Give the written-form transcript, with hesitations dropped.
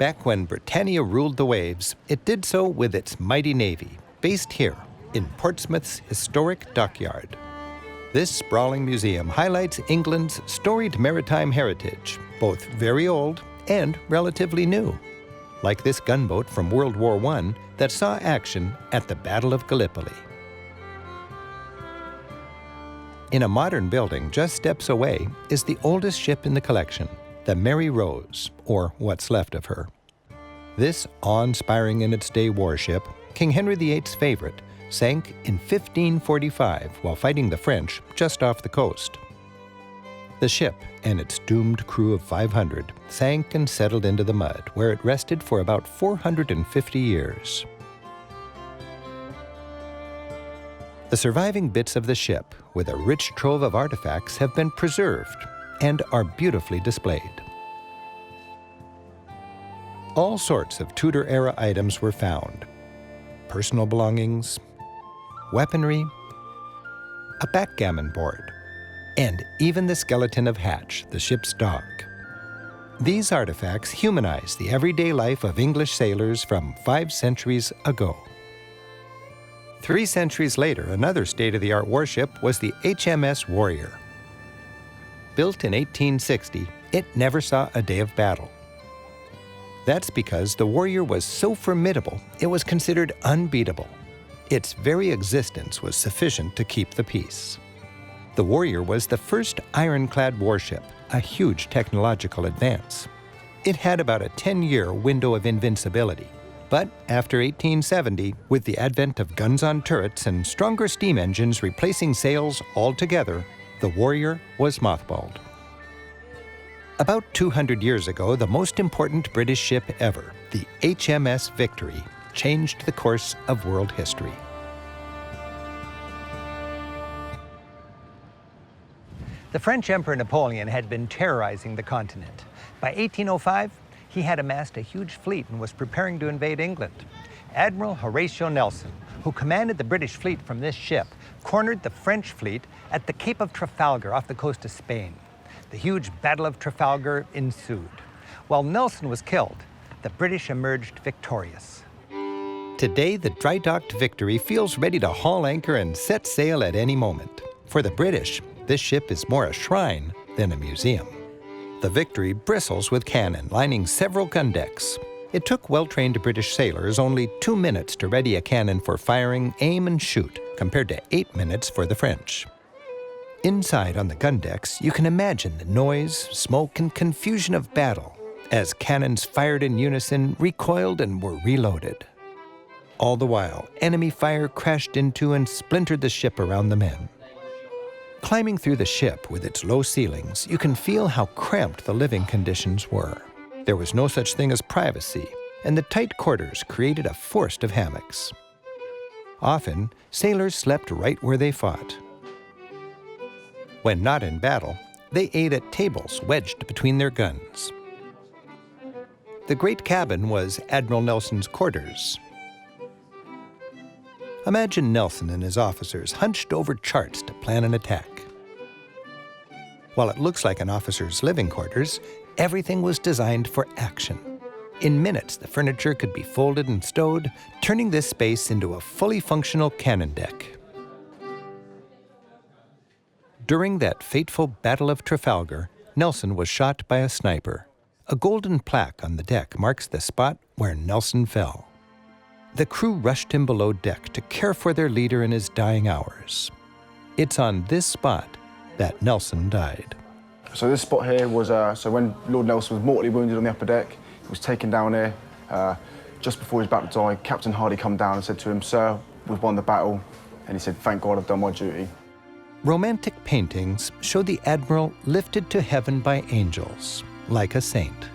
Back when Britannia ruled the waves, it did so with its mighty navy, based here in Portsmouth's historic Dockyard. This sprawling museum highlights England's storied maritime heritage, both very old and relatively new, like this gunboat from World War I that saw action at the Battle of Gallipoli. In a modern building just steps away is the oldest ship in the collection, the Mary Rose, or what's left of her. This awe-inspiring in its day warship, King Henry VIII's favorite, sank in 1545 while fighting the French just off the coast. The ship and its doomed crew of 500 sank and settled into the mud, where it rested for about 450 years. The surviving bits of the ship, with a rich trove of artifacts, have been preserved and are beautifully displayed. All sorts of Tudor-era items were found: personal belongings, weaponry, a backgammon board, and even the skeleton of Hatch, the ship's dog. These artifacts humanize the everyday life of English sailors from 5 centuries ago. 3 centuries later, another state-of-the-art warship was the HMS Warrior. Built in 1860, it never saw a day of battle. That's because the Warrior was so formidable, it was considered unbeatable. Its very existence was sufficient to keep the peace. The Warrior was the first ironclad warship, a huge technological advance. It had about a 10-year window of invincibility. But after 1870, with the advent of guns on turrets and stronger steam engines replacing sails altogether, the Warrior was mothballed. About 200 years ago, the most important British ship ever, the HMS Victory, changed the course of world history. The French Emperor Napoleon had been terrorizing the continent. By 1805, he had amassed a huge fleet and was preparing to invade England. Admiral Horatio Nelson, who commanded the British fleet from this ship, cornered the French fleet at the Cape of Trafalgar off the coast of Spain. The huge Battle of Trafalgar ensued. While Nelson was killed, the British emerged victorious. Today, the dry-docked Victory feels ready to haul anchor and set sail at any moment. For the British, this ship is more a shrine than a museum. The Victory bristles with cannon lining several gun decks. It took well-trained British sailors only 2 minutes to ready a cannon for firing, aim, and shoot, compared to 8 minutes for the French. Inside on the gun decks, you can imagine the noise, smoke, and confusion of battle as cannons fired in unison, recoiled, and were reloaded. All the while, enemy fire crashed into and splintered the ship around the men. Climbing through the ship with its low ceilings, you can feel how cramped the living conditions were. There was no such thing as privacy, and the tight quarters created a forest of hammocks. Often, sailors slept right where they fought. When not in battle, they ate at tables wedged between their guns. The great cabin was Admiral Nelson's quarters. Imagine Nelson and his officers hunched over charts to plan an attack. While it looks like an officer's living quarters, everything was designed for action. In minutes, the furniture could be folded and stowed, turning this space into a fully functional cannon deck. During that fateful Battle of Trafalgar, Nelson was shot by a sniper. A golden plaque on the deck marks the spot where Nelson fell. The crew rushed him below deck to care for their leader in his dying hours. It's on this spot that Nelson died. So this spot here was, so when Lord Nelson was mortally wounded on the upper deck, he was taken down here. Just before he was about to die, Captain Hardy come down and said to him, "Sir, we've won the battle." And he said, "Thank God I've done my duty." Romantic paintings show the Admiral lifted to heaven by angels, like a saint.